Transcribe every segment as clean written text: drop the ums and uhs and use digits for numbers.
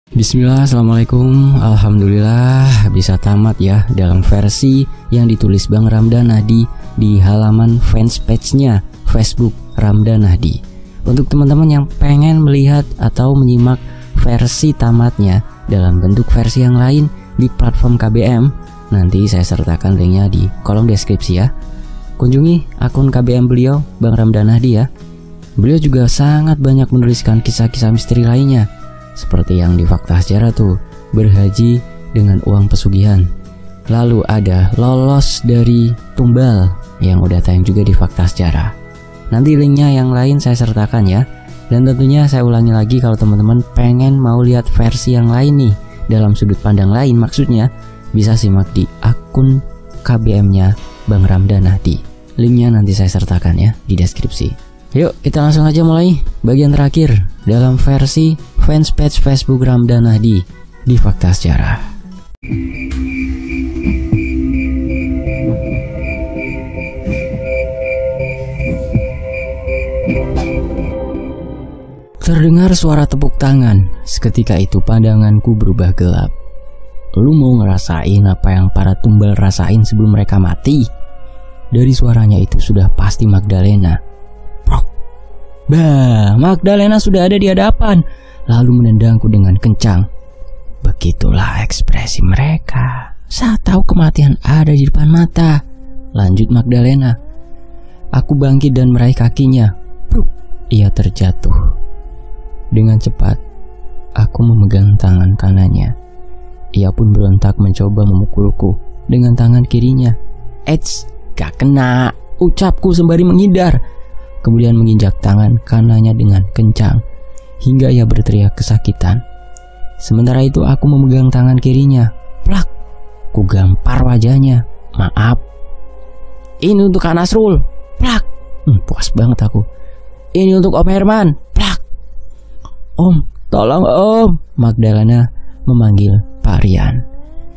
Bismillah, assalamualaikum. Alhamdulillah bisa tamat ya dalam versi yang ditulis Bang Ramdanahdi di halaman fanspage-nya Facebook Ramdanahdi. Untuk teman-teman yang pengen melihat atau menyimak versi tamatnya dalam bentuk versi yang lain di platform KBM, nanti saya sertakan linknya di kolom deskripsi ya. Kunjungi akun KBM beliau, Bang Ramdanahdi ya. Beliau juga sangat banyak menuliskan kisah-kisah misteri lainnya, seperti yang di Fakta Sejarah tuh, berhaji dengan uang pesugihan. Lalu ada lolos dari tumbal yang udah tayang juga di Fakta Sejarah. Nanti linknya yang lain saya sertakan ya. Dan tentunya saya ulangi lagi, kalau teman-teman pengen mau lihat versi yang lain nih, dalam sudut pandang lain maksudnya, bisa simak di akun KBM-nya Bang Ramdanahdi. Linknya nanti saya sertakan ya di deskripsi. Yuk kita langsung aja mulai bagian terakhir dalam versi fanspage Facebook Ramdanahdi di Fakta Sejarah. Terdengar suara tepuk tangan. Seketika itu pandanganku berubah gelap. Lu mau ngerasain apa yang para tumbal rasain sebelum mereka mati? Dari suaranya itu sudah pasti Magdalena. Bah, Magdalena sudah ada di hadapan, lalu menendangku dengan kencang. Begitulah ekspresi mereka saat tahu kematian ada di depan mata, lanjut Magdalena. Aku bangkit dan meraih kakinya. Ia terjatuh. Dengan cepat, aku memegang tangan kanannya. Ia pun berontak mencoba memukulku dengan tangan kirinya. Eits, gak kena, ucapku sembari menghindar. Kemudian menginjak tangan kanannya dengan kencang hingga ia berteriak kesakitan. Sementara itu aku memegang tangan kirinya. Plak, ku gampar wajahnya. Maaf. Ini untuk Kak Nasrul. Plak. Puas banget aku. Ini untuk Om Herman. Plak. Om, tolong Om. Magdalena memanggil Pak Rian.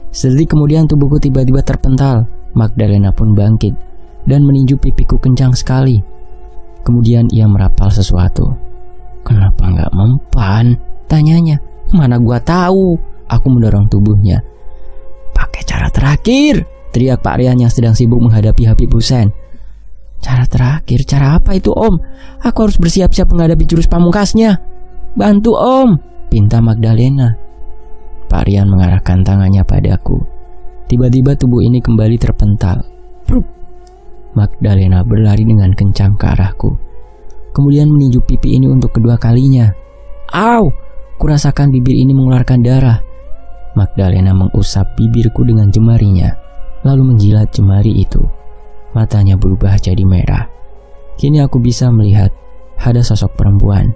Sedetik kemudian tubuhku tiba-tiba terpental. Magdalena pun bangkit dan meninju pipiku kencang sekali. Kemudian ia merapal sesuatu. Kenapa nggak mempan? Tanyanya. Mana gua tahu. Aku mendorong tubuhnya. Pakai cara terakhir, teriak Pak Rian yang sedang sibuk menghadapi Habib Hussein. Cara terakhir? Cara apa itu Om? Aku harus bersiap-siap menghadapi jurus pamungkasnya. Bantu Om, pinta Magdalena. Pak Rian mengarahkan tangannya padaku. Tiba-tiba tubuh ini kembali terpental. Magdalena berlari dengan kencang ke arahku. Kemudian meninju pipi ini untuk kedua kalinya. Au! Kurasakan bibir ini mengeluarkan darah. Magdalena mengusap bibirku dengan jemarinya, lalu menjilat jemari itu. Matanya berubah jadi merah. Kini aku bisa melihat ada sosok perempuan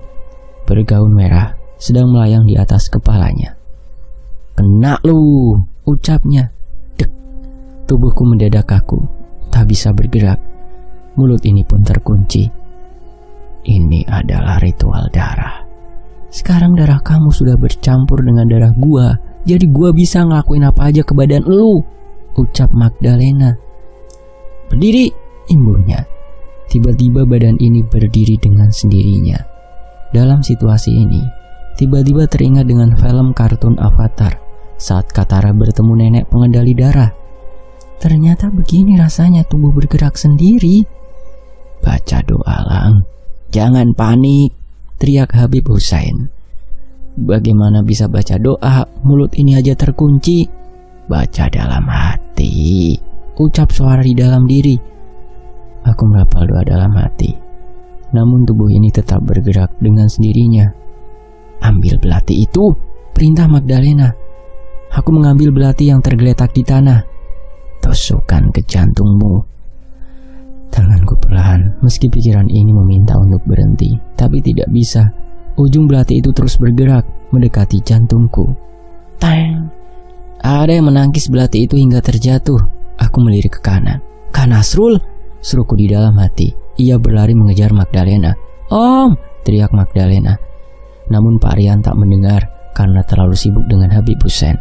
bergaun merah sedang melayang di atas kepalanya. Kena lu! Ucapnya. Dek! Tubuhku mendadak kaku. Tak bisa bergerak. Mulut ini pun terkunci. Ini adalah ritual darah. Sekarang darah kamu sudah bercampur dengan darah gua, jadi gua bisa ngelakuin apa aja ke badan lu, ucap Magdalena. Berdiri, imbuhnya. Tiba-tiba badan ini berdiri dengan sendirinya. Dalam situasi ini, tiba-tiba teringat dengan film kartun Avatar saat Katara bertemu nenek pengendali darah. Ternyata begini rasanya tubuh bergerak sendiri. Baca doa Lang. Jangan panik, teriak Habib Hussein. Bagaimana bisa baca doa? Mulut ini aja terkunci. Baca dalam hati, ucap suara di dalam diri. Aku merapal doa dalam hati. Namun tubuh ini tetap bergerak dengan sendirinya. Ambil belati itu, perintah Magdalena. Aku mengambil belati yang tergeletak di tanah. Tusukkan ke jantungmu. Tanganku perlahan, meski pikiran ini meminta untuk berhenti, tapi tidak bisa. Ujung belati itu terus bergerak, mendekati jantungku. Tang! Ada yang menangkis belati itu hingga terjatuh. Aku melirik ke kanan. Kak Nasrul! Seruku di dalam hati. Ia berlari mengejar Magdalena. Om! Teriak Magdalena. Namun Pak Rian tak mendengar karena terlalu sibuk dengan Habib Hussein.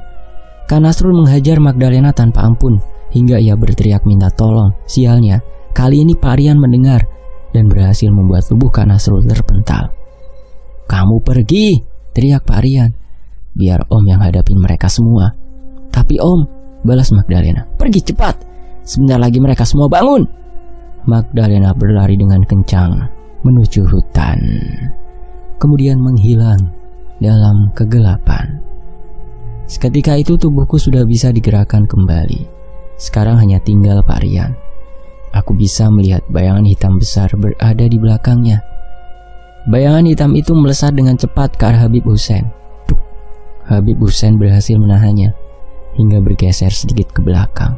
Kak Nasrul menghajar Magdalena tanpa ampun hingga ia berteriak minta tolong. Sialnya, kali ini Pak Rian mendengar dan berhasil membuat tubuh Kak Nasrul terpental. Kamu pergi, teriak Pak Rian. biar Om yang hadapin mereka semua. Tapi Om, balas Magdalena, pergi cepat. Sebentar lagi mereka semua bangun. Magdalena berlari dengan kencang menuju hutan, kemudian menghilang dalam kegelapan. Seketika itu tubuhku sudah bisa digerakkan kembali. Sekarang hanya tinggal Pak Rian. Aku bisa melihat bayangan hitam besar berada di belakangnya. Bayangan hitam itu melesat dengan cepat ke arah Habib Hussein. Habib Hussein berhasil menahannya hingga bergeser sedikit ke belakang.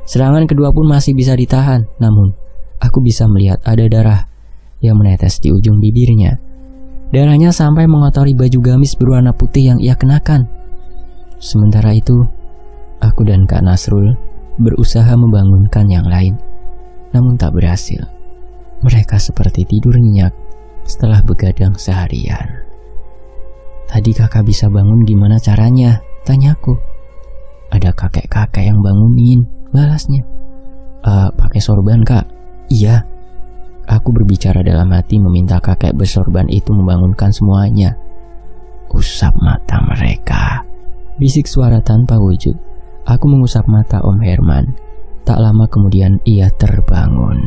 Serangan kedua pun masih bisa ditahan, namun aku bisa melihat ada darah yang menetes di ujung bibirnya. Darahnya sampai mengotori baju gamis berwarna putih yang ia kenakan. Sementara itu, aku dan Kak Nasrul berusaha membangunkan yang lain, namun tak berhasil. Mereka seperti tidur nyenyak setelah begadang seharian. Tadi kakak bisa bangun gimana caranya? Tanyaku. Ada kakek-kakek yang bangunin, balasnya. Pakai sorban kak? Iya. Aku berbicara dalam hati meminta kakek bersorban itu membangunkan semuanya. Usap mata mereka, bisik suara tanpa wujud. Aku mengusap mata Om Herman. Tak lama kemudian ia terbangun.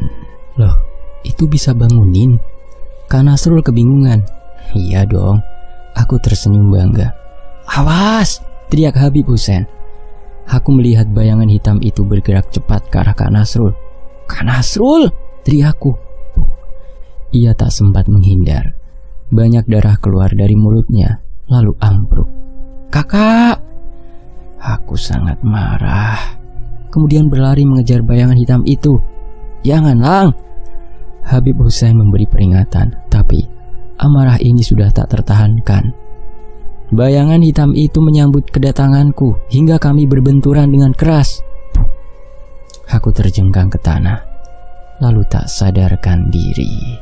Loh, itu bisa bangunin? Kak Nasrul kebingungan. Iya dong. Aku tersenyum bangga. Awas! Teriak Habib Hussein. Aku melihat bayangan hitam itu bergerak cepat ke arah Kak Nasrul. Kak Nasrul! Teriakku. Ia tak sempat menghindar. Banyak darah keluar dari mulutnya, lalu ambruk. Kakak! Aku sangat marah. Kemudian berlari mengejar bayangan hitam itu. Jangan, Lang! Habib Hussein memberi peringatan, tapi amarah ini sudah tak tertahankan. Bayangan hitam itu menyambut kedatanganku hingga kami berbenturan dengan keras. Aku terjengkang ke tanah, lalu tak sadarkan diri.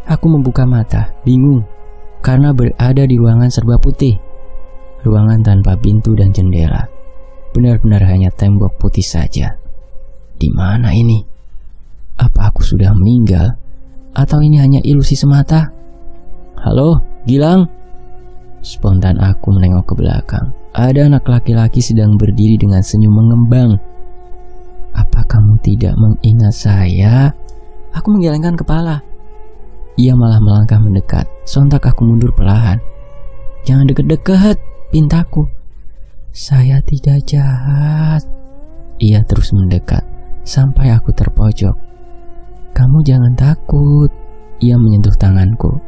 Aku membuka mata, bingung, karena berada di ruangan serba putih. Ruangan tanpa pintu dan jendela. Benar-benar hanya tembok putih saja. Di mana ini? Apa aku sudah meninggal? Atau ini hanya ilusi semata? Halo, Gilang? Spontan aku menengok ke belakang. Ada anak laki-laki sedang berdiri dengan senyum mengembang. Apa kamu tidak mengingat saya? Aku menggelengkan kepala. Ia malah melangkah mendekat. Sontak aku mundur perlahan. Jangan deket-deket, pintaku. Saya tidak jahat. Ia terus mendekat sampai aku terpojok. Kamu jangan takut. Ia menyentuh tanganku.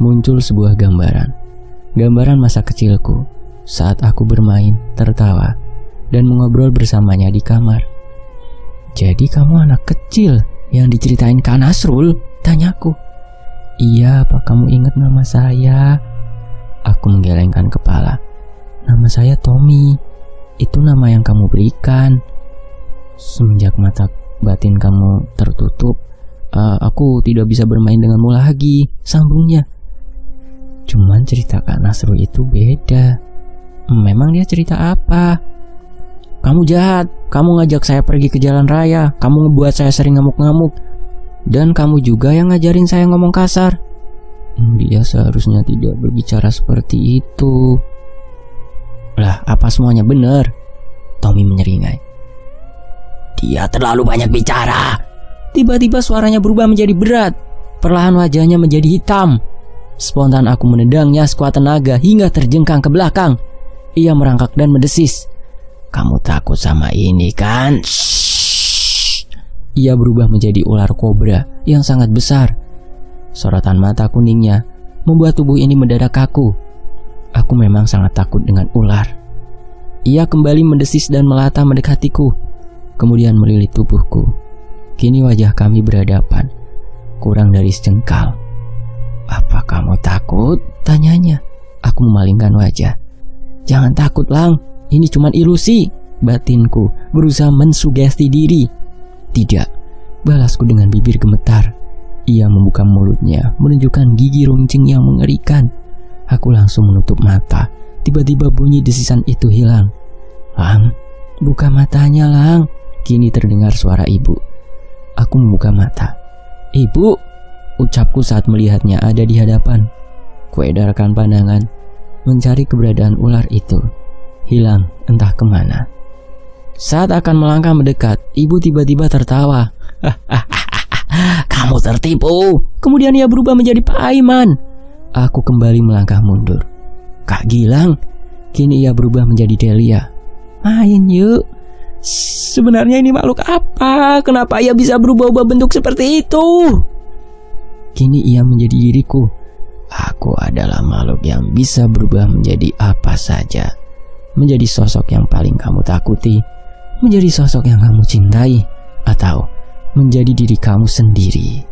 Muncul sebuah gambaran. Gambaran masa kecilku saat aku bermain, tertawa, dan mengobrol bersamanya di kamar. Jadi kamu anak kecil yang diceritain Kak Nasrul? Tanyaku. Iya, apa kamu ingat nama saya? Aku menggelengkan kepala. Nama saya Tommy. Itu nama yang kamu berikan. Semenjak mata batin kamu tertutup, aku tidak bisa bermain denganmu lagi, sambungnya. Cuman cerita Kak Nasrul itu beda. Memang dia cerita apa? Kamu jahat, kamu ngajak saya pergi ke jalan raya, kamu ngebuat saya sering ngamuk-ngamuk, dan kamu juga yang ngajarin saya ngomong kasar. Dia seharusnya tidak berbicara seperti itu. Lah, apa semuanya benar? Tommy menyeringai. Dia terlalu banyak bicara. Tiba-tiba suaranya berubah menjadi berat. Perlahan wajahnya menjadi hitam. Spontan aku menendangnya sekuat tenaga hingga terjengkang ke belakang. Ia merangkak dan mendesis. Kamu takut sama ini kan? Shhh. Ia berubah menjadi ular kobra yang sangat besar. Sorotan mata kuningnya membuat tubuh ini mendadak kaku. Aku memang sangat takut dengan ular. Ia kembali mendesis dan melata mendekatiku, kemudian melilit tubuhku. Kini wajah kami berhadapan, kurang dari sejengkal. Apa kamu takut? Tanyanya. Aku memalingkan wajah. Jangan takut, Lang. Ini cuma ilusi. Batinku berusaha mensugesti diri. Tidak, balasku dengan bibir gemetar. Ia membuka mulutnya, menunjukkan gigi runcing yang mengerikan. Aku langsung menutup mata. Tiba-tiba bunyi desisan itu hilang. Lang, buka matanya, Lang. Kini terdengar suara ibu. Aku membuka mata. Ibu, ucapku saat melihatnya ada di hadapan. Kuedarkan pandangan. mencari keberadaan ular itu. Hilang entah kemana. Saat akan melangkah mendekat, ibu tiba-tiba tertawa. Kamu tertipu. Kemudian ia berubah menjadi Pak Aiman. Aku kembali melangkah mundur. Kak Gilang. Kini ia berubah menjadi Delia. Main yuk. Sebenarnya ini makhluk apa? Kenapa ia bisa berubah-ubah bentuk seperti itu? Kini ia menjadi diriku. Aku adalah makhluk yang bisa berubah menjadi apa saja. Menjadi sosok yang paling kamu takuti, menjadi sosok yang kamu cintai, atau menjadi diri kamu sendiri.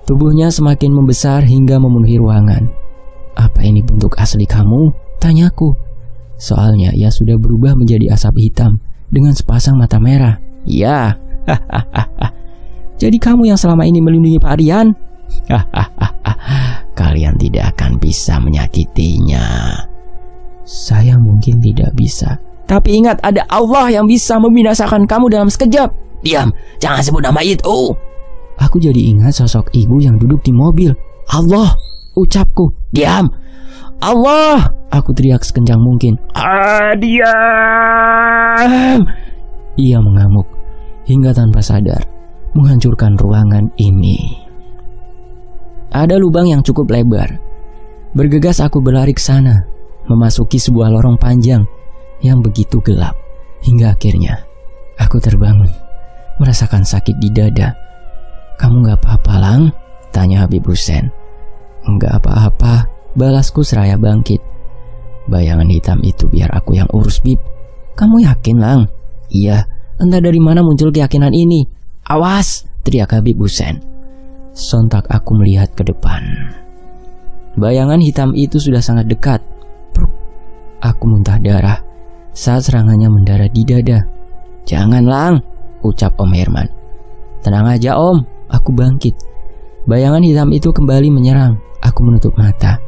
Tubuhnya semakin membesar hingga memenuhi ruangan. Apa ini bentuk asli kamu? Tanyaku. Soalnya ia sudah berubah menjadi asap hitam dengan sepasang mata merah. Ya. Jadi kamu yang selama ini melindungi Pak Aryan? Kalian tidak akan bisa menyakitinya. Saya mungkin tidak bisa. Tapi ingat, ada Allah yang bisa membinasakan kamu dalam sekejap. Diam, jangan sebut nama itu. Aku jadi ingat sosok ibu yang duduk di mobil. Allah, ucapku. Diam. Allah, aku teriak sekencang mungkin. Diam. Ia mengamuk hingga tanpa sadar menghancurkan ruangan ini. Ada lubang yang cukup lebar. Bergegas aku berlari ke sana, memasuki sebuah lorong panjang yang begitu gelap. Hingga akhirnya aku terbangun, merasakan sakit di dada. Kamu gak apa-apa, Lang? Tanya Habib Hussein. Enggak apa-apa, balasku seraya bangkit. Bayangan hitam itu biar aku yang urus, Bib. Kamu yakin, Lang? Iya, entah dari mana muncul keyakinan ini. Awas, teriak Habib Hussein. Sontak aku melihat ke depan. Bayangan hitam itu sudah sangat dekat. Aku muntah darah saat serangannya mendarat di dada. Jangan, Lang, ucap Om Herman. Tenang aja, Om, aku bangkit. Bayangan hitam itu kembali menyerang. Aku menutup mata,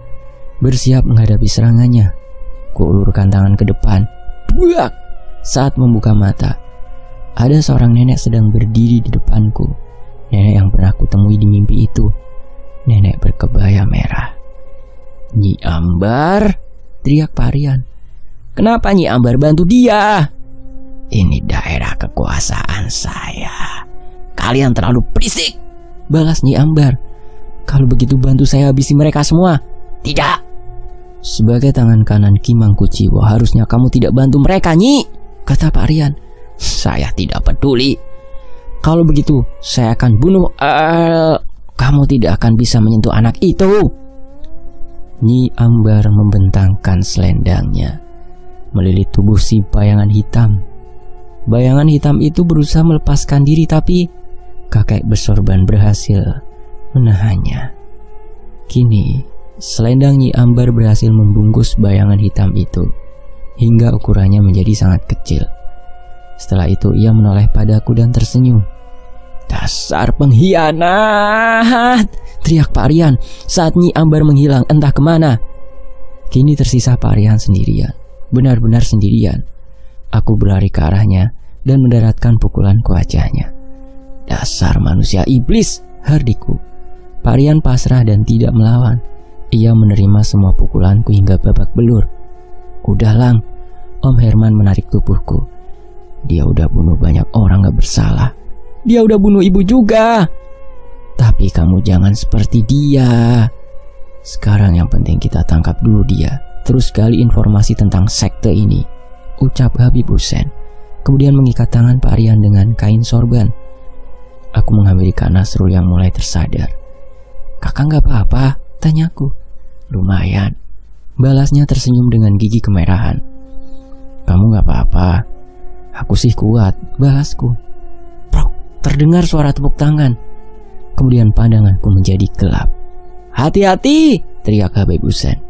bersiap menghadapi serangannya. Kuulurkan tangan ke depan. Buak! Saat membuka mata, ada seorang nenek sedang berdiri di depanku. Nenek yang pernah kutemui di mimpi itu. Nenek berkebaya merah. Nyi Ambar, teriak Pak Aryan. Kenapa Nyi Ambar bantu dia? Ini daerah kekuasaan saya. Kalian terlalu berisik, balas Nyi Ambar. Kalau begitu bantu saya habisi mereka semua. Tidak. Sebagai tangan kanan Kimang Kuciwo, harusnya kamu tidak bantu mereka, Nyi, kata Pak Aryan. Saya tidak peduli. Kalau begitu, saya akan bunuh. Kamu tidak akan bisa menyentuh anak itu. Nyi Ambar membentangkan selendangnya, melilit tubuh si bayangan hitam. Bayangan hitam itu berusaha melepaskan diri, tapi kakek bersorban berhasil menahannya. Kini, selendang Nyi Ambar berhasil membungkus bayangan hitam itu hingga ukurannya menjadi sangat kecil. Setelah itu ia menoleh padaku dan tersenyum. Dasar pengkhianat, teriak Pak Aryan saat Nyi Ambar menghilang entah kemana. Kini tersisa Pak Aryan sendirian, benar-benar sendirian. Aku berlari ke arahnya dan mendaratkan pukulan ke wajahnya. Dasar manusia iblis, hardiku. Pak Aryan pasrah dan tidak melawan. Ia menerima semua pukulanku hingga babak belur. Udah, Lang, Om Herman menarik tubuhku. Dia udah bunuh banyak orang gak bersalah. Dia udah bunuh ibu juga. Tapi kamu jangan seperti dia. Sekarang yang penting kita tangkap dulu dia, terus gali informasi tentang sekte ini, ucap Habib Hussein. Kemudian mengikat tangan Pak Aryan dengan kain sorban. Aku menghampiri Kak Nasrul yang mulai tersadar. Kakak gak apa-apa? Tanyaku. Lumayan, balasnya tersenyum dengan gigi kemerahan. Kamu gak apa-apa? Aku sih kuat, balasku. Prok, terdengar suara tepuk tangan. Kemudian pandanganku menjadi gelap. Hati-hati, teriak Habib Hussein.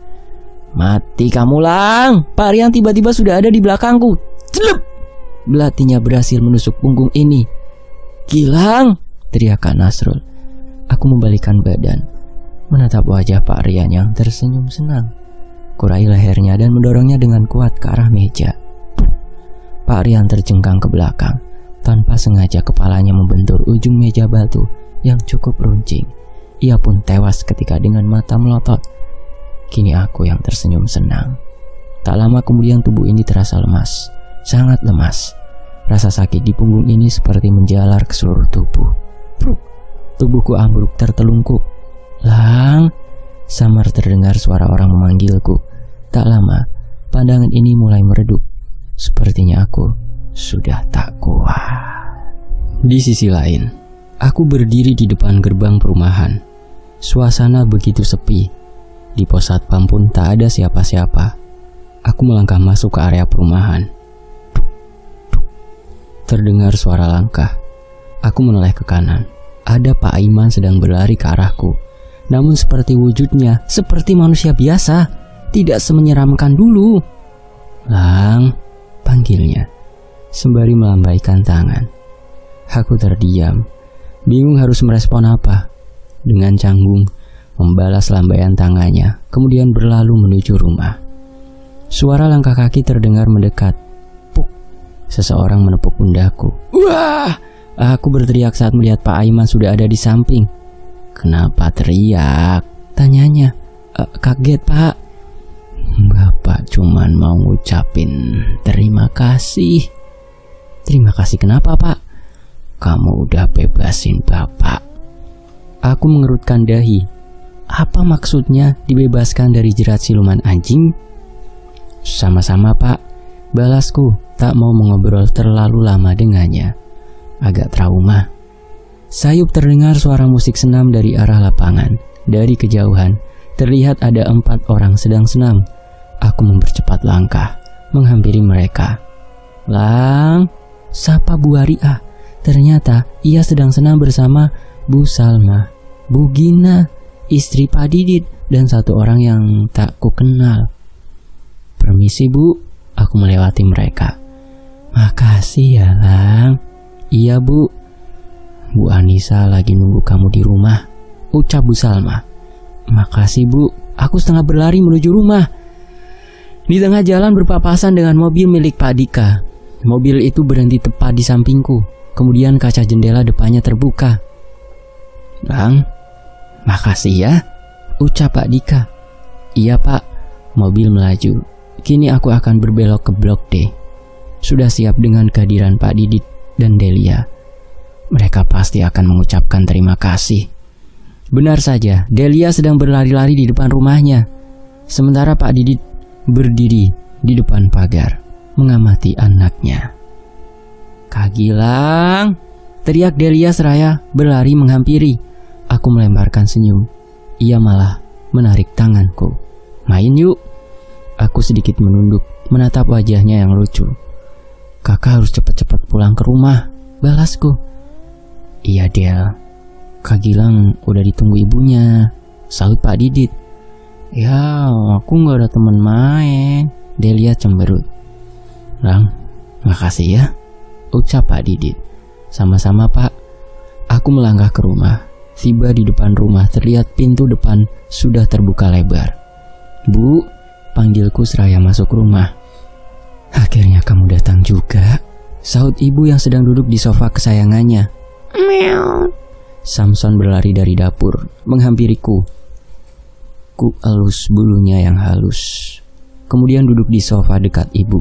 Mati kamu, Lang. Pak Aryan tiba-tiba sudah ada di belakangku. Celup! Belatinya berhasil menusuk punggung ini. Gilang, teriak Kak Nasrul. Aku membalikkan badan, menatap wajah Pak Aryan yang tersenyum senang. Kurai lehernya dan mendorongnya dengan kuat ke arah meja. Pak Aryan terjengkang ke belakang. Tanpa sengaja kepalanya membentur ujung meja batu yang cukup runcing. Ia pun tewas ketika dengan mata melotot. Kini aku yang tersenyum senang. Tak lama kemudian tubuh ini terasa lemas, sangat lemas. Rasa sakit di punggung ini seperti menjalar ke seluruh tubuh. Pruk. Tubuhku ambruk tertelungkup. Lang, samar terdengar suara orang memanggilku. Tak lama, pandangan ini mulai meredup. Sepertinya aku sudah tak kuat. Di sisi lain, aku berdiri di depan gerbang perumahan. Suasana begitu sepi. Di pos satpam pun tak ada siapa-siapa. Aku melangkah masuk ke area perumahan. Terdengar suara langkah. Aku menoleh ke kanan. Ada Pak Aiman sedang berlari ke arahku. Namun seperti wujudnya, seperti manusia biasa, tidak semenyeramkan dulu. Lang, panggilnya, sembari melambaikan tangan. Aku terdiam, bingung harus merespon apa. Dengan canggung, membalas lambaian tangannya, kemudian berlalu menuju rumah. Suara langkah kaki terdengar mendekat. Puk, seseorang menepuk pundakku. Wah! Aku berteriak saat melihat Pak Aiman sudah ada di samping. Kenapa teriak? Tanyanya. Kaget, Pak. Bapak cuman mau ngucapin terima kasih. Terima kasih kenapa, Pak? Kamu udah bebasin Bapak. Aku mengerutkan dahi. Apa maksudnya dibebaskan dari jerat siluman anjing? Sama-sama, Pak. Balasku, tak mau mengobrol terlalu lama dengannya. Agak trauma. Sayup terdengar suara musik senam dari arah lapangan. Dari kejauhan, terlihat ada 4 orang sedang senam. Aku mempercepat langkah, menghampiri mereka. Lang, sapa Bu Wariah. Ternyata ia sedang senam bersama Bu Salma, Bu Gina, istri Pak Didit, dan 1 orang yang tak kukenal. Permisi, Bu. Aku melewati mereka. Makasih ya, Lang. Iya, Bu. Bu Anissa lagi nunggu kamu di rumah, ucap Bu Salma. Makasih, Bu. Aku setengah berlari menuju rumah. Di tengah jalan berpapasan dengan mobil milik Pak Dika. Mobil itu berhenti tepat di sampingku. Kemudian kaca jendela depannya terbuka. Lang, makasih ya, ucap Pak Dika. Iya, Pak. Mobil melaju. Kini aku akan berbelok ke Blok D. Sudah siap dengan kehadiran Pak Didit dan Delia. Mereka pasti akan mengucapkan terima kasih. Benar saja, Delia sedang berlari-lari di depan rumahnya. Sementara Pak Didit berdiri di depan pagar, mengamati anaknya. Kak Gilang, teriak Delia seraya berlari menghampiri. Aku melemparkan senyum. Ia malah menarik tanganku. Main yuk. Aku sedikit menunduk, menatap wajahnya yang lucu. Kakak harus cepat-cepat pulang ke rumah, balasku. Iya, Del. Kak Gilang udah ditunggu ibunya, sahut Pak Didit. Ya, aku gak ada teman main, Delia cemberut. Lang, makasih ya, ucap Pak Didit. Sama-sama, Pak. Aku melangkah ke rumah. Tiba di depan rumah, terlihat pintu depan sudah terbuka lebar. Bu, panggilku seraya masuk rumah. Akhirnya kamu datang juga, sahut ibu yang sedang duduk di sofa kesayangannya. Meow. Samson berlari dari dapur, menghampiriku. Ku elus bulunya yang halus. Kemudian duduk di sofa dekat ibu.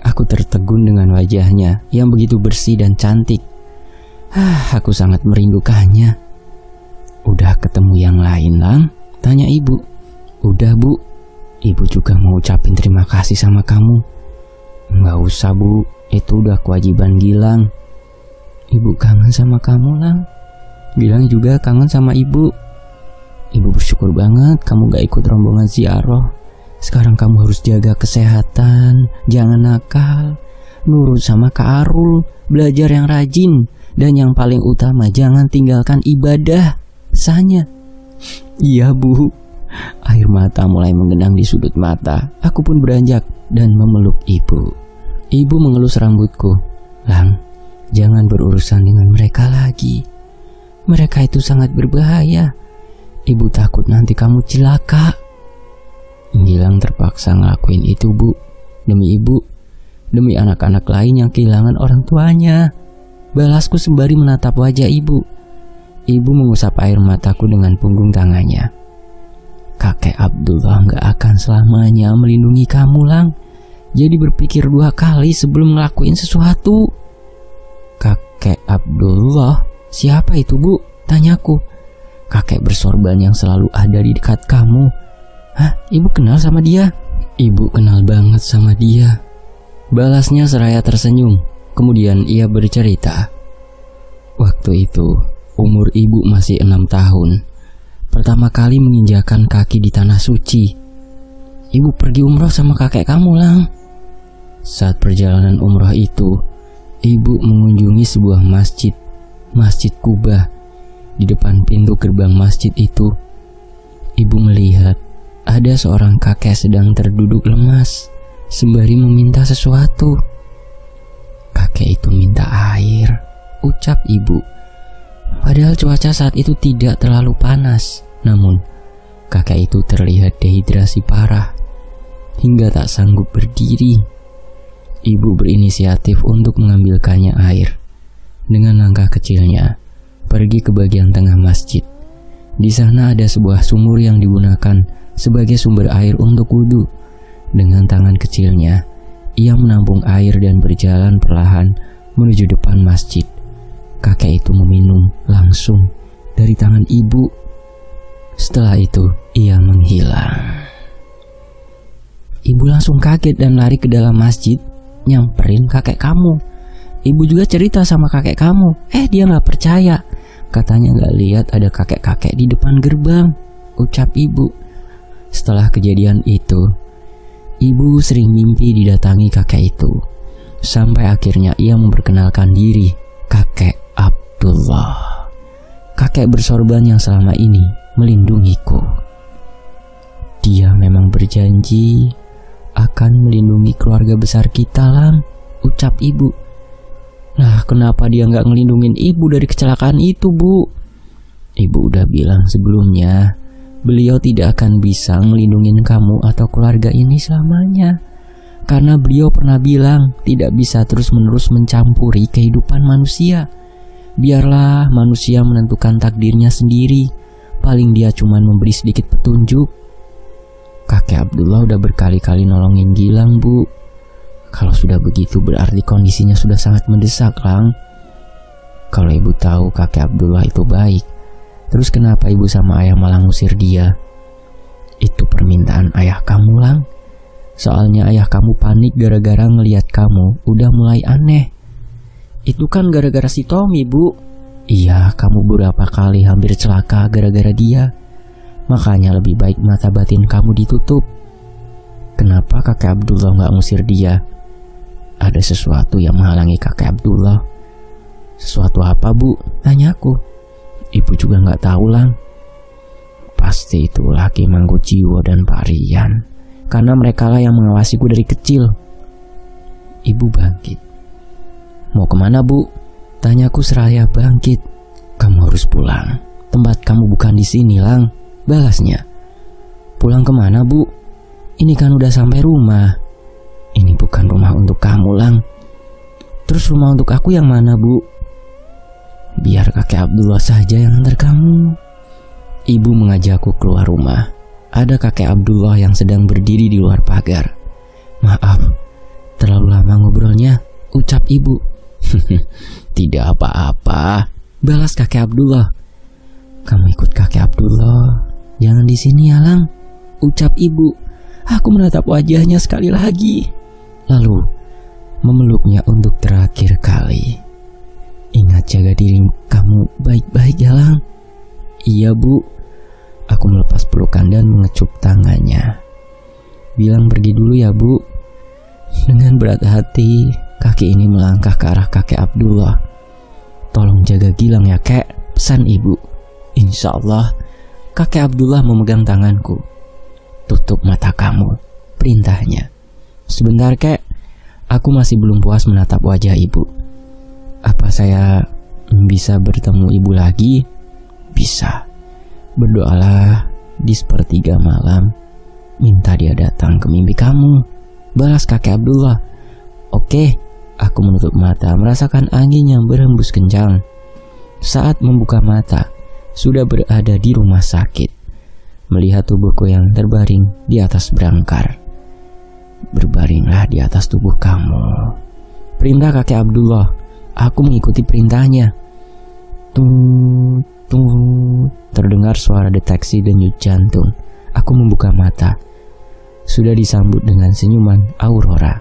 Aku tertegun dengan wajahnya yang begitu bersih dan cantik. Aku sangat merindukannya. Udah ketemu yang lain, Lang? Tanya ibu. Udah, Bu. Ibu juga mau ucapin terima kasih sama kamu. Nggak usah, Bu. Itu udah kewajiban Gilang. Ibu kangen sama kamu, Lang. Gilang juga kangen sama ibu. Ibu bersyukur banget kamu gak ikut rombongan ziarah. Sekarang kamu harus jaga kesehatan, jangan nakal, nurut sama Kak Arul, belajar yang rajin, dan yang paling utama jangan tinggalkan ibadah. Pesannya. Iya, Bu. Air mata mulai menggenang di sudut mata. Aku pun beranjak dan memeluk ibu. Ibu mengelus rambutku. Lang, jangan berurusan dengan mereka lagi. Mereka itu sangat berbahaya. Ibu takut nanti kamu celaka. Gilang terpaksa ngelakuin itu, Bu. Demi ibu, demi anak-anak lain yang kehilangan orang tuanya. Balasku sembari menatap wajah ibu. Ibu mengusap air mataku dengan punggung tangannya. Kakek Abdullah gak akan selamanya melindungi kamu, Lang. Jadi berpikir 2 kali sebelum ngelakuin sesuatu. Kakek Abdullah? Siapa itu, Bu? Tanyaku. Kakek bersorban yang selalu ada di dekat kamu. Hah? Ibu kenal sama dia? Ibu kenal banget sama dia, balasnya seraya tersenyum. Kemudian ia bercerita. Waktu itu umur ibu masih 6 tahun. Pertama kali menginjakan kaki di tanah suci. Ibu pergi umroh sama kakek kamu, Lang. Saat perjalanan umroh itu, ibu mengunjungi sebuah masjid, Masjid Kuba. Di depan pintu gerbang masjid itu, ibu melihat ada seorang kakek sedang terduduk lemas sembari meminta sesuatu. Kakek itu minta air, ucap ibu. Padahal cuaca saat itu tidak terlalu panas. Namun, kakek itu terlihat dehidrasi parah hingga tak sanggup berdiri. Ibu berinisiatif untuk mengambilkannya air. Dengan langkah kecilnya, pergi ke bagian tengah masjid. Di sana ada sebuah sumur yang digunakan sebagai sumber air untuk wudhu. Dengan tangan kecilnya, ia menampung air dan berjalan perlahan menuju depan masjid. Kakek itu meminum langsung dari tangan ibu. Setelah itu, ia menghilang. Ibu langsung kaget dan lari ke dalam masjid, nyamperin kakek kamu. Ibu juga cerita sama kakek kamu. Dia gak percaya. Katanya gak lihat ada kakek-kakek di depan gerbang, ucap ibu. Setelah kejadian itu, ibu sering mimpi didatangi kakek itu. Sampai akhirnya ia memperkenalkan diri, kakek Abdullah. Kakek bersorban yang selama ini melindungiku. Dia memang berjanji akan melindungi keluarga besar kita, Lang, ucap ibu. Nah, kenapa dia gak ngelindungin ibu dari kecelakaan itu, Bu? Ibu udah bilang sebelumnya, beliau tidak akan bisa ngelindungin kamu atau keluarga ini selamanya. Karena beliau pernah bilang tidak bisa terus-menerus mencampuri kehidupan manusia. Biarlah manusia menentukan takdirnya sendiri. Paling dia cuma memberi sedikit petunjuk. Kakek Abdullah udah berkali-kali nolongin Gilang, Bu. Kalau sudah begitu berarti kondisinya sudah sangat mendesak, Lang. Kalau ibu tahu kakek Abdullah itu baik, terus kenapa ibu sama ayah malah ngusir dia? Itu permintaan ayah kamu, Lang. Soalnya ayah kamu panik gara-gara ngelihat kamu udah mulai aneh. Itu kan gara-gara si Tommy, Bu. Iya, kamu beberapa kali hampir celaka gara-gara dia. Makanya lebih baik mata batin kamu ditutup. Kenapa kakek Abdullah gak ngusir dia? Ada sesuatu yang menghalangi kakek Abdullah. Sesuatu apa, Bu? Tanyaku. Ibu juga gak tahu, Lang. Pasti itu laki Mangku Jiwo dan Pak Rian, karena mereka lah yang mengawasiku dari kecil. Ibu bangkit. Mau kemana, Bu? Tanyaku seraya bangkit. Kamu harus pulang. Tempat kamu bukan di sini, Lang, balasnya. Pulang kemana, Bu? Ini kan udah sampai rumah. Ini bukan rumah untuk kamu, Lang. Terus rumah untuk aku yang mana, Bu? Biar kakek Abdullah saja yang antar kamu. Ibu mengajakku keluar rumah. Ada kakek Abdullah yang sedang berdiri di luar pagar. Maaf, terlalu lama ngobrolnya, ucap ibu. Tidak apa-apa, balas kakek Abdullah. Kamu ikut kakek Abdullah, jangan di sini ya, Lang, ucap ibu. Aku menatap wajahnya sekali lagi, lalu memeluknya untuk terakhir kali. Ingat jaga diri kamu baik-baik ya, Lang. Iya, Bu. Aku melepas pelukan dan mengecup tangannya. Bilang pergi dulu ya, Bu. Dengan berat hati, kaki ini melangkah ke arah kakek Abdullah. Tolong jaga Gilang ya, Kek, pesan ibu. Insya Allah. Kakek Abdullah memegang tanganku. Tutup mata kamu, perintahnya. Sebentar, Kek. Aku masih belum puas menatap wajah ibu. Apa saya bisa bertemu ibu lagi? Bisa. Berdoalah di sepertiga malam, minta dia datang ke mimpi kamu, balas kakek Abdullah. Oke, aku menutup mata, merasakan angin yang berhembus kencang. Saat membuka mata, sudah berada di rumah sakit. melihat tubuhku yang terbaring di atas berangkar. Berbaringlah di atas tubuh kamu. Perintah kakek Abdullah. Aku mengikuti perintahnya. Tunggu. Terdengar suara deteksi denyut jantung. Aku membuka mata. Sudah disambut dengan senyuman Aurora.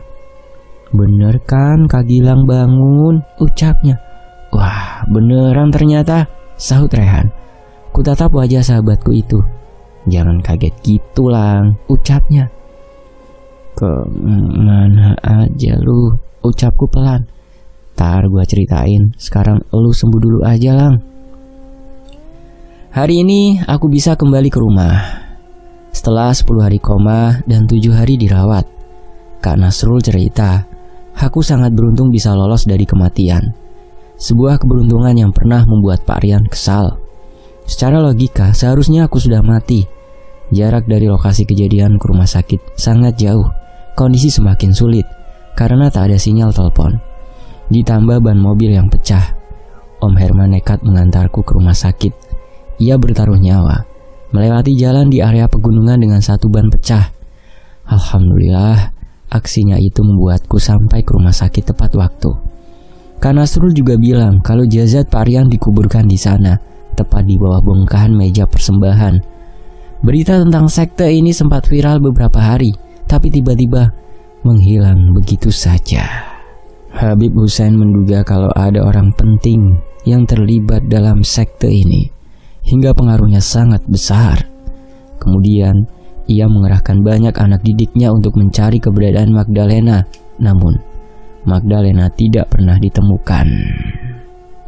Bener kan Kak Gilang bangun, ucapnya. Wah, beneran ternyata, sahut Rehan. Kutatap wajah sahabatku itu. Jangan kaget gitu Lang, ucapnya. Kemana aja lu, ucapku pelan. Tar gua ceritain, sekarang lu sembuh dulu aja Lang. Hari ini aku bisa kembali ke rumah. Setelah 10 hari koma dan 7 hari dirawat, Kak Nasrul cerita, aku sangat beruntung bisa lolos dari kematian. Sebuah keberuntungan yang pernah membuat Pak Rian kesal. Secara logika, seharusnya aku sudah mati. Jarak dari lokasi kejadian ke rumah sakit sangat jauh. Kondisi semakin sulit karena tak ada sinyal telepon. Ditambah ban mobil yang pecah. Om Herman nekat mengantarku ke rumah sakit. Ia bertaruh nyawa, melewati jalan di area pegunungan dengan satu ban pecah. Alhamdulillah, aksinya itu membuatku sampai ke rumah sakit tepat waktu. Kak Nasrul juga bilang kalau jasad Pak Rian dikuburkan di sana, tepat di bawah bongkahan meja persembahan. Berita tentang sekte ini sempat viral beberapa hari, tapi tiba-tiba menghilang begitu saja. Habib Hussein menduga kalau ada orang penting yang terlibat dalam sekte ini, hingga pengaruhnya sangat besar. Kemudian, ia mengerahkan banyak anak didiknya untuk mencari keberadaan Magdalena. Namun, Magdalena tidak pernah ditemukan.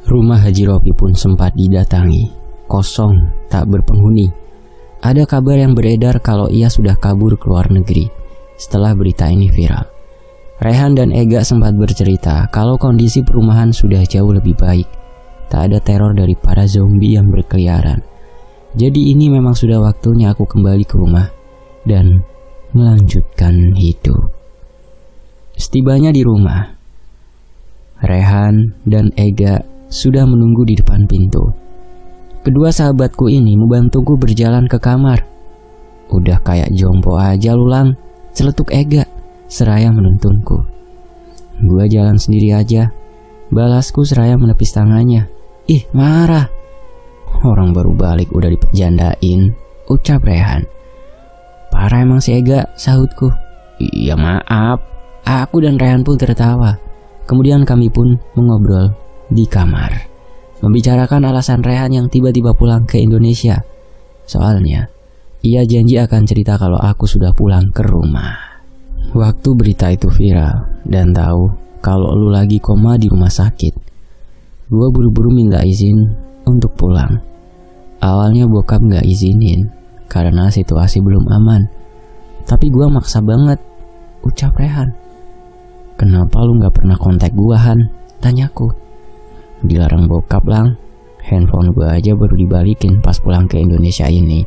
Rumah Haji Ropi pun sempat didatangi. Kosong, tak berpenghuni. Ada kabar yang beredar kalau ia sudah kabur ke luar negeri setelah berita ini viral. Rehan dan Ega sempat bercerita kalau kondisi perumahan sudah jauh lebih baik. Tak ada teror dari para zombie yang berkeliaran. Jadi ini memang sudah waktunya aku kembali ke rumah dan melanjutkan hidup. Setibanya di rumah, Rehan dan Ega sudah menunggu di depan pintu. Kedua sahabatku ini membantuku berjalan ke kamar. Udah kayak jompo aja lu Lang, celetuk Ega seraya menuntunku. Gua jalan sendiri aja, balasku seraya menepis tangannya. Ih, marah. Orang baru balik udah dipejandain, ucap Rehan. Parah emang si Ega, sahutku. Iya maaf. Aku dan Rehan pun tertawa. Kemudian kami pun mengobrol di kamar, membicarakan alasan Rehan yang tiba-tiba pulang ke Indonesia. Soalnya, ia janji akan cerita kalau aku sudah pulang ke rumah. Waktu berita itu viral dan tahu kalau lu lagi koma di rumah sakit, gue buru-buru minta izin untuk pulang. Awalnya bokap gak izinin karena situasi belum aman. Tapi gue maksa banget, ucap Rehan. Kenapa lu gak pernah kontak gue Han? Tanyaku. Dilarang bokap Lang. Handphone gue aja baru dibalikin pas pulang ke Indonesia ini.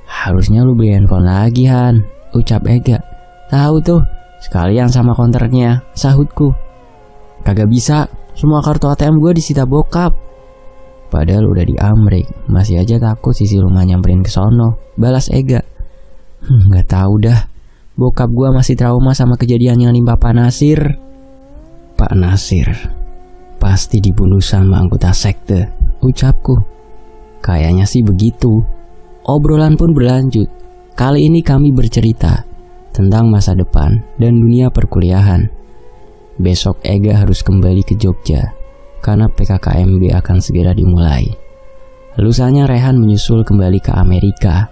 Harusnya lu beli handphone lagi Han, ucap Ega. Tahu tuh, sekalian sama kontraknya, sahutku. Kagak bisa, semua kartu ATM gue disita bokap. Padahal udah di Amrik, masih aja takut sisi rumah nyamperin ke sono, balas Ega. Gak tahu dah, bokap gue masih trauma sama kejadian yang nimpa Pak Nasir. Pak Nasir pasti dibunuh sama anggota sekte, ucapku. Kayaknya sih begitu. Obrolan pun berlanjut. Kali ini kami bercerita tentang masa depan dan dunia perkuliahan. Besok Ega harus kembali ke Jogja karena PKKMB akan segera dimulai. Lusanya Rehan menyusul kembali ke Amerika.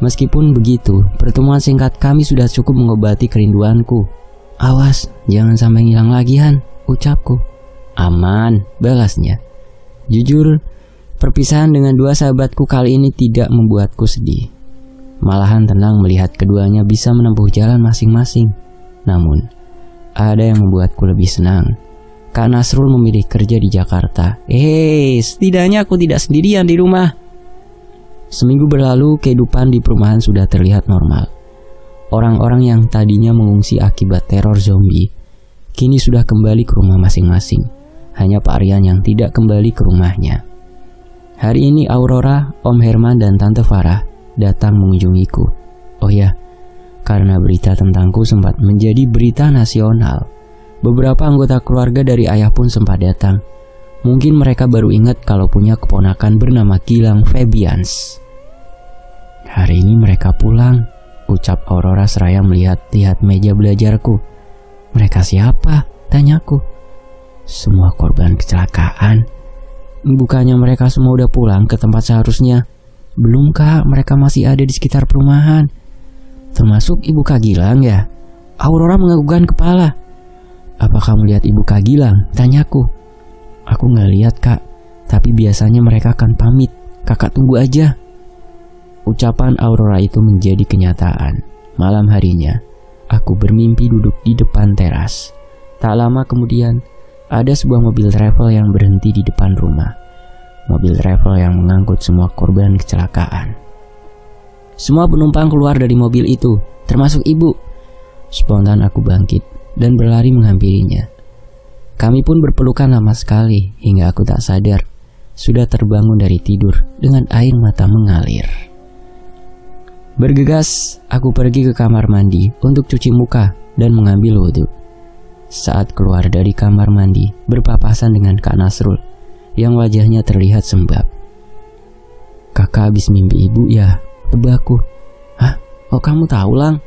Meskipun begitu, pertemuan singkat kami sudah cukup mengobati kerinduanku. Awas, jangan sampai ngilang lagi Han, ucapku. Aman, balasnya. Jujur, perpisahan dengan dua sahabatku kali ini tidak membuatku sedih. Malahan tenang melihat keduanya bisa menempuh jalan masing-masing. Namun, ada yang membuatku lebih senang. Kak Nasrul memilih kerja di Jakarta. Setidaknya aku tidak sendirian di rumah. Seminggu berlalu, kehidupan di perumahan sudah terlihat normal. Orang-orang yang tadinya mengungsi akibat teror zombie, kini sudah kembali ke rumah masing-masing. Hanya Pak Rian yang tidak kembali ke rumahnya. Hari ini Aurora, Om Herman, dan Tante Farah datang mengunjungiku. Oh ya, karena berita tentangku sempat menjadi berita nasional, beberapa anggota keluarga dari ayah pun sempat datang. Mungkin mereka baru ingat kalau punya keponakan bernama Gilang Febians. Hari ini mereka pulang, ucap Aurora seraya melihat-lihat meja belajarku. Mereka siapa? Tanyaku. Semua korban kecelakaan. Bukannya mereka semua udah pulang ke tempat seharusnya? Belum kak, mereka masih ada di sekitar perumahan. Termasuk ibu Kak Gilang ya? Aurora menganggukkan kepala. Apa kamu lihat ibu Kak Gilang? Tanyaku. Aku gak lihat kak, tapi biasanya mereka akan pamit. Kakak tunggu aja. Ucapan Aurora itu menjadi kenyataan. Malam harinya, aku bermimpi duduk di depan teras. Tak lama kemudian, ada sebuah mobil travel yang berhenti di depan rumah. Mobil travel yang mengangkut semua korban kecelakaan. Semua penumpang keluar dari mobil itu, termasuk ibu. Spontan aku bangkit dan berlari menghampirinya. Kami pun berpelukan lama sekali hingga aku tak sadar sudah terbangun dari tidur dengan air mata mengalir. Bergegas, aku pergi ke kamar mandi untuk cuci muka dan mengambil wudhu. Saat keluar dari kamar mandi, berpapasan dengan Kak Nasrul yang wajahnya terlihat sembab. Kakak habis mimpi ibu ya? Tebakku. Hah? Oh kamu tahu Lang?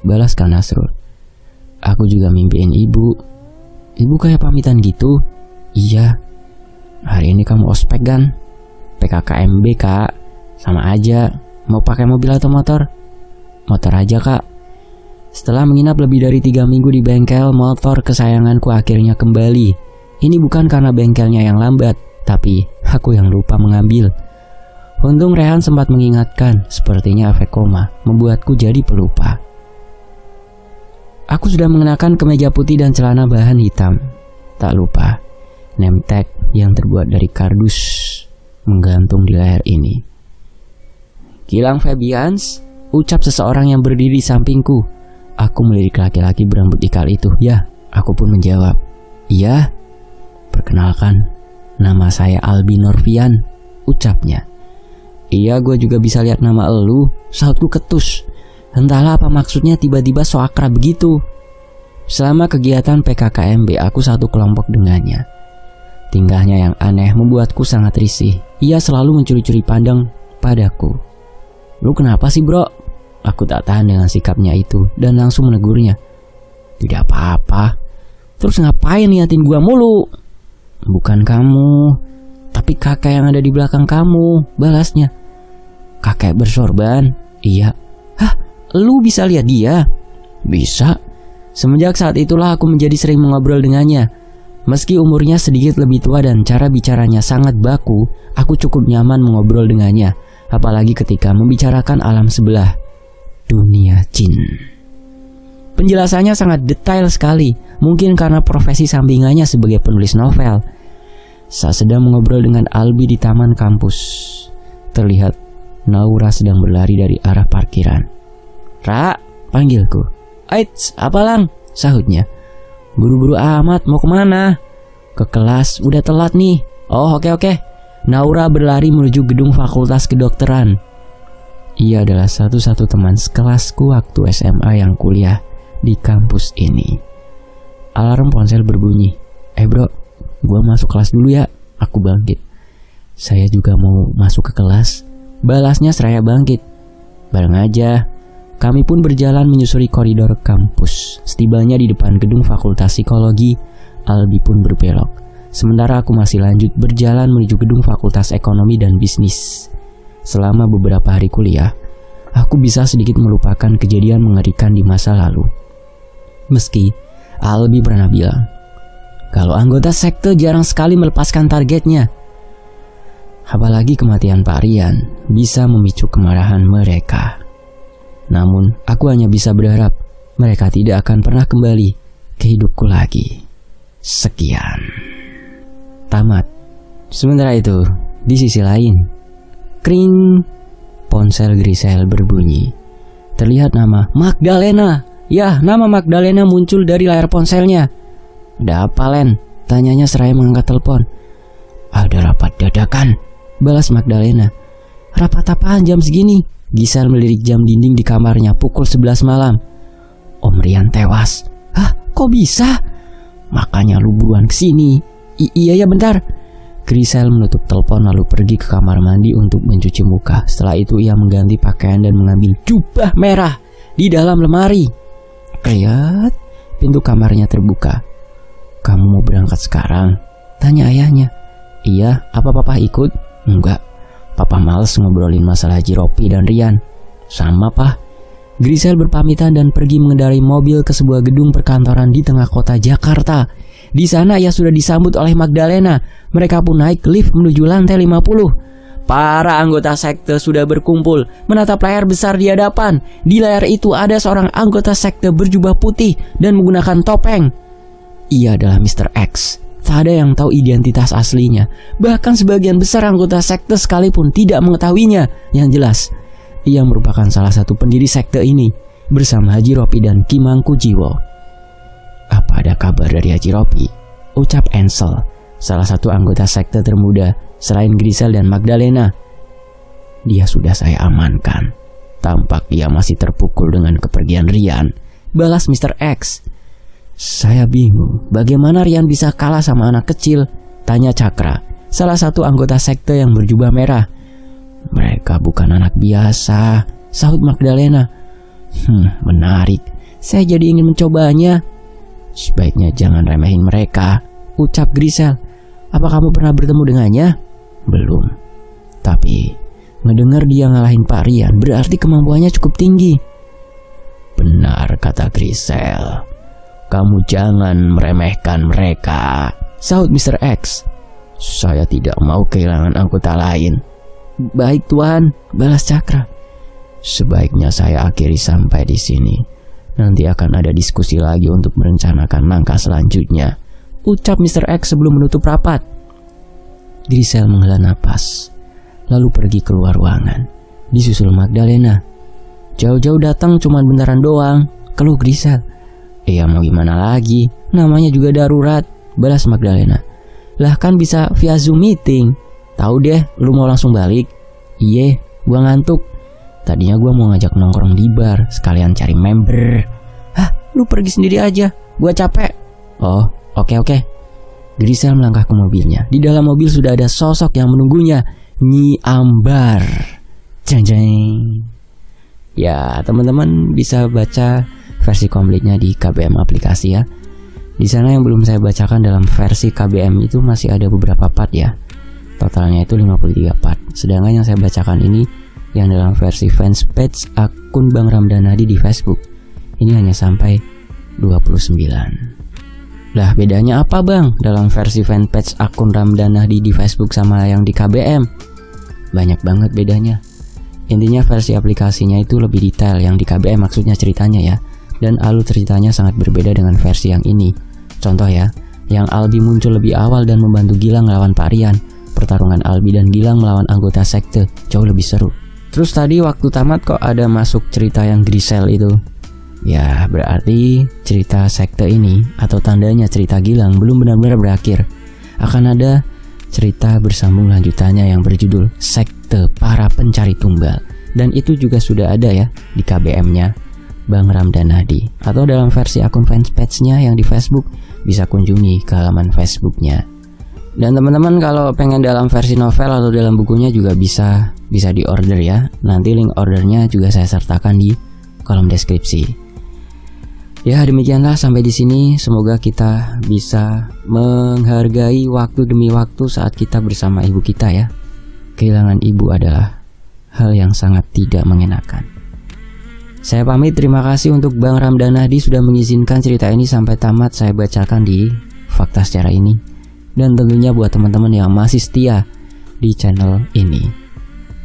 Balas Kak Nasrul. Aku juga mimpiin ibu. Ibu kayak pamitan gitu? Iya. Hari ini kamu ospek kan? PKKMB kak. Sama aja. Mau pakai mobil atau motor? Motor aja kak. Setelah menginap lebih dari 3 minggu di bengkel, motor kesayanganku akhirnya kembali. Ini bukan karena bengkelnya yang lambat, tapi aku yang lupa mengambil. Untung Rehan sempat mengingatkan, sepertinya efek koma membuatku jadi pelupa. Aku sudah mengenakan kemeja putih dan celana bahan hitam. Tak lupa, name tag yang terbuat dari kardus menggantung di leher ini. Gilang Febians, ucap seseorang yang berdiri di sampingku. Aku melirik laki-laki berambut ikal itu. Ya, aku pun menjawab. Iya. Perkenalkan, nama saya Albi Norvian, ucapnya. Iya, gue juga bisa lihat nama elu, sautku ketus. Entahlah apa maksudnya tiba-tiba so akrab begitu. Selama kegiatan PKKMB, aku satu kelompok dengannya. Tingkahnya yang aneh membuatku sangat risih. Ia selalu mencuri-curi pandang padaku. Lu kenapa sih bro? Aku tak tahan dengan sikapnya itu dan langsung menegurnya. Tidak apa-apa. Terus ngapain niatin gua mulu? Bukan kamu, tapi kakek yang ada di belakang kamu, balasnya. Kakek bersorban? Iya. Hah, lu bisa lihat dia? Bisa. Semenjak saat itulah aku menjadi sering mengobrol dengannya. Meski umurnya sedikit lebih tua dan cara bicaranya sangat baku, aku cukup nyaman mengobrol dengannya. Apalagi ketika membicarakan alam sebelah, dunia jin. Penjelasannya sangat detail sekali, mungkin karena profesi sampingannya sebagai penulis novel. Saat sedang mengobrol dengan Albi di taman kampus, terlihat Naura sedang berlari dari arah parkiran. Ra, panggilku. Aits, apa Lang? Sahutnya. Buru-buru amat, mau kemana? Ke kelas, udah telat nih. Oh oke. Naura berlari menuju gedung fakultas kedokteran. Ia adalah satu-satu teman sekelasku waktu SMA yang kuliah di kampus ini. Alarm ponsel berbunyi. Bro, gua masuk kelas dulu ya. Aku bangkit. Saya juga mau masuk ke kelas, balasnya seraya bangkit. Bareng aja. Kami pun berjalan menyusuri koridor kampus. Setibanya di depan gedung fakultas psikologi, Albi pun berbelok. Sementara aku masih lanjut berjalan menuju gedung fakultas ekonomi dan bisnis. Selama beberapa hari kuliah, aku bisa sedikit melupakan kejadian mengerikan di masa lalu. Meski Albi pernah bilang, kalau anggota sekte jarang sekali melepaskan targetnya. Apalagi kematian Pak Rian bisa memicu kemarahan mereka. Namun, aku hanya bisa berharap mereka tidak akan pernah kembali ke hidupku lagi. Sekian. Tamat. Sementara itu, di sisi lain, kring, ponsel Grisel berbunyi. Terlihat nama Magdalena. Ya, nama Magdalena muncul dari layar ponselnya. Ada apa, Len? Tanyanya seraya mengangkat telepon. Ada rapat dadakan, balas Magdalena. Rapat apaan jam segini? Giselle melirik jam dinding di kamarnya pukul 11 malam. Om Rian tewas. Hah, kok bisa? Makanya lu buruan kesini. Iya ya, bentar. Giselle menutup telepon lalu pergi ke kamar mandi untuk mencuci muka. Setelah itu ia mengganti pakaian dan mengambil jubah merah di dalam lemari. Kriat, pintu kamarnya terbuka. Kamu mau berangkat sekarang? Tanya ayahnya. Iya, apa papa ikut? Enggak, papa males ngobrolin masalah Haji Ropi dan Rian. Sama pak. Giselle berpamitan dan pergi mengendarai mobil ke sebuah gedung perkantoran di tengah kota Jakarta. Di sana ia sudah disambut oleh Magdalena. Mereka pun naik lift menuju lantai 50. Para anggota sekte sudah berkumpul menatap layar besar di hadapan. Di layar itu ada seorang anggota sekte berjubah putih dan menggunakan topeng. Ia adalah Mr. X. Tak ada yang tahu identitas aslinya. Bahkan sebagian besar anggota sekte sekalipun tidak mengetahuinya. Yang jelas, ia merupakan salah satu pendiri sekte ini bersama Haji Ropi dan Ki Mangkujiwo. Apa ada kabar dari Haji Ropi? Ucap Ansel, salah satu anggota sekte termuda selain Giselle dan Magdalena. Dia sudah saya amankan. Tampak dia masih terpukul dengan kepergian Rian, balas Mr. X. Saya bingung, bagaimana Rian bisa kalah sama anak kecil? Tanya Cakra, salah satu anggota sekte yang berjubah merah. Mereka bukan anak biasa, sahut Magdalena. Menarik, saya jadi ingin mencobanya. Sebaiknya jangan remehin mereka, ucap Giselle. Apa kamu pernah bertemu dengannya? Belum. Tapi ngedengar dia ngalahin Pak Rian berarti kemampuannya cukup tinggi. Benar kata Giselle. Kamu jangan meremehkan mereka, sahut Mr. X. Saya tidak mau kehilangan anggota lain. Baik Tuan, balas Cakra. Sebaiknya saya akhiri sampai di sini. Nanti akan ada diskusi lagi untuk merencanakan langkah selanjutnya, ucap Mr. X sebelum menutup rapat. Giselle menghela napas, lalu pergi keluar ruangan. Disusul Magdalena. Jauh-jauh datang cuman bentaran doang, keluh Giselle. Ya mau gimana lagi, namanya juga darurat, balas Magdalena. Lah kan bisa via Zoom meeting. Tahu deh, lu mau langsung balik? Iye, gua ngantuk. Tadinya gua mau ngajak nongkrong di bar, sekalian cari member. Hah, lu pergi sendiri aja, gua capek. Oh, oke. Giselle melangkah ke mobilnya. Di dalam mobil sudah ada sosok yang menunggunya, Nyi Ambar. Jeng. Ya, teman-teman bisa baca versi komplitnya di KBM aplikasi ya. Di sana yang belum saya bacakan dalam versi KBM itu masih ada beberapa part ya. Totalnya itu 53 part. Sedangkan yang saya bacakan ini yang dalam versi fanpage akun Bang Ramdanadi di Facebook. Ini hanya sampai 29. Lah bedanya apa bang dalam versi fanpage akun Ramdanadi di Facebook sama yang di KBM? Banyak banget bedanya. Intinya versi aplikasinya itu lebih detail, yang di KBM maksudnya ceritanya ya. Dan alur ceritanya sangat berbeda dengan versi yang ini. Contoh ya, yang Albi muncul lebih awal dan membantu Gilang melawan Pak Rian. Pertarungan Albi dan Gilang melawan anggota sekte jauh lebih seru. Terus tadi waktu tamat kok ada masuk cerita yang Giselle itu. Ya berarti cerita sekte ini atau tandanya cerita Gilang belum benar-benar berakhir. Akan ada cerita bersambung lanjutannya yang berjudul Sekte Para Pencari Tumbal. Dan itu juga sudah ada ya di KBM-nya Bang Ramdanadi. Atau dalam versi akun fanpage-nya yang di Facebook, bisa kunjungi ke halaman Facebook-nya. Dan teman-teman kalau pengen dalam versi novel atau dalam bukunya juga bisa di order ya. Nanti link ordernya juga saya sertakan di kolom deskripsi. Ya demikianlah sampai di sini. Semoga kita bisa menghargai waktu demi waktu saat kita bersama ibu kita ya. Kehilangan ibu adalah hal yang sangat tidak mengenakan. Saya pamit, terima kasih untuk Bang Ramdanadi sudah mengizinkan cerita ini sampai tamat saya bacakan di Fakta Secara ini. Dan tentunya buat teman-teman yang masih setia di channel ini.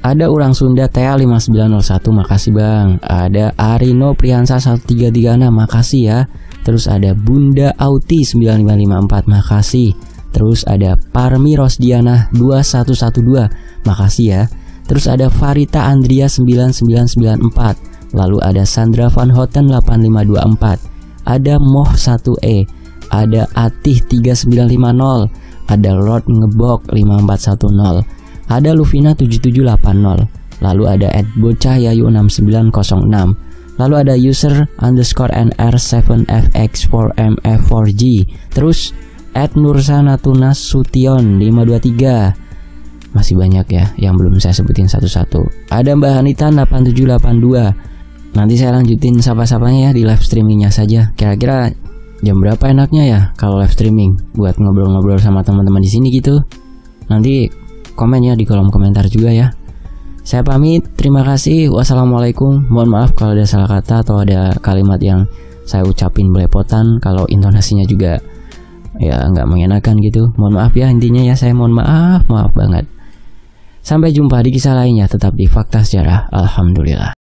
Ada Urang Sunda TA5901, makasih bang. Ada Arino Priyansa 1336, makasih ya. Terus ada Bunda Auti 9554, makasih. Terus ada Parmi Rosdiana 2112, makasih ya. Terus ada Farita Andria 9994. Lalu ada Sandra Van Houten 8524. Ada Moh 1E. Ada Atih 3950, ada Lord Ngebok 5410, ada Luvina 7780, Lalu ada @bocahyayu6906. Lalu ada user_nr7fx4mf4g. Terus @nursanatunas_sution523. Masih banyak ya yang belum saya sebutin satu-satu. Ada Mbak Anita 8782. Nanti saya lanjutin sapa-sapanya ya di live streamingnya saja. Kira-kira jam berapa enaknya ya kalau live streaming buat ngobrol-ngobrol sama teman-teman di sini gitu. Nanti komen ya di kolom komentar juga ya. Saya pamit, terima kasih. Wassalamualaikum. Mohon maaf kalau ada salah kata atau ada kalimat yang saya ucapin belepotan, kalau intonasinya juga ya nggak mengenakan gitu. Mohon maaf ya, intinya ya saya mohon maaf banget. Sampai jumpa di kisah lainnya, tetap di Fakta Sejarah. Alhamdulillah.